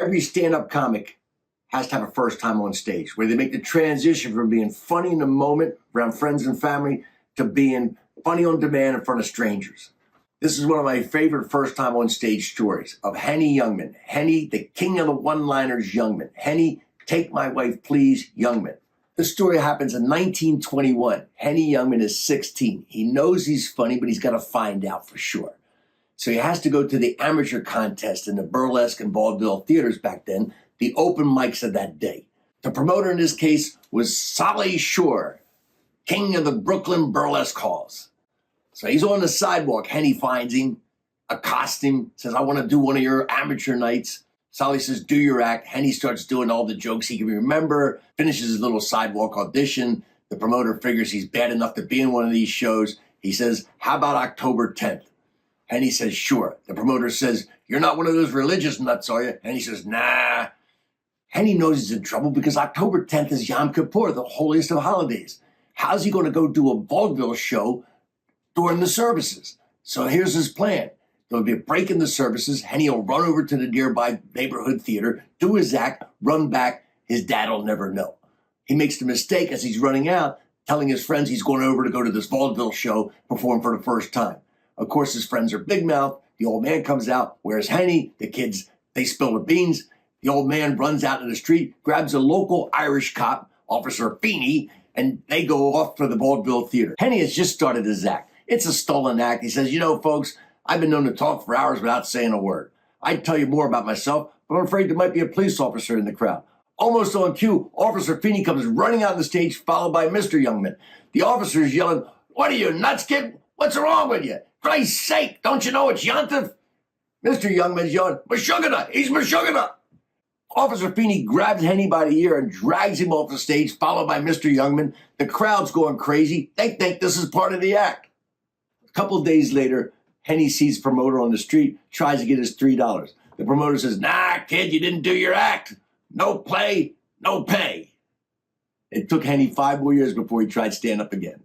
Every stand-up comic has to have a first time on stage where they make the transition from being funny in the moment around friends and family to being funny on demand in front of strangers. This is one of my favorite first time on stage stories of Henny Youngman. Henny, the king of the one-liners, Youngman. Henny, take my wife, please, Youngman. This story happens in 1921. Henny Youngman is 16. He knows he's funny, but he's got to find out for sure. So he has to go to the amateur contest in the burlesque and vaudeville theaters back then, the open mics of that day. The promoter in this case was Solly Shore, king of the Brooklyn burlesque halls. So he's on the sidewalk. Henny finds him, accosts him, says, I want to do one of your amateur nights. Solly says, do your act. Henny starts doing all the jokes he can remember, finishes his little sidewalk audition. The promoter figures he's bad enough to be in one of these shows. He says, how about October 10th? Henny says, sure. The promoter says, you're not one of those religious nuts, are you? Henny says, nah. Henny knows he's in trouble because October 10th is Yom Kippur, the holiest of holidays. How's he going to go do a vaudeville show during the services? So here's his plan. There'll be a break in the services. Henny will run over to the nearby neighborhood theater, do his act, run back. His dad will never know. He makes the mistake as he's running out, telling his friends he's going over to go to this vaudeville show, perform for the first time. Of course, his friends are big mouth. The old man comes out. Where's Henny? The kids, they spill the beans. The old man runs out in the street, grabs a local Irish cop, Officer Feeney, and they go off for the vaudeville theater. Henny has just started his act. It's a stolen act. He says, you know, folks, I've been known to talk for hours without saying a word. I'd tell you more about myself, but I'm afraid there might be a police officer in the crowd. Almost on cue, Officer Feeney comes running out on the stage, followed by Mr. Youngman. The officer's yelling, what are you, nuts, kid? What's wrong with you? Christ's sake, don't you know it's Yontif? Mr. Youngman's yelling, Meshuggah, he's Meshuggah. Officer Feeney grabs Henny by the ear and drags him off the stage, followed by Mr. Youngman. The crowd's going crazy. They think this is part of the act. A couple of days later, Henny sees the promoter on the street, tries to get his $3. The promoter says, nah, kid, you didn't do your act. No play, no pay. It took Henny 5 more years before he tried stand-up again.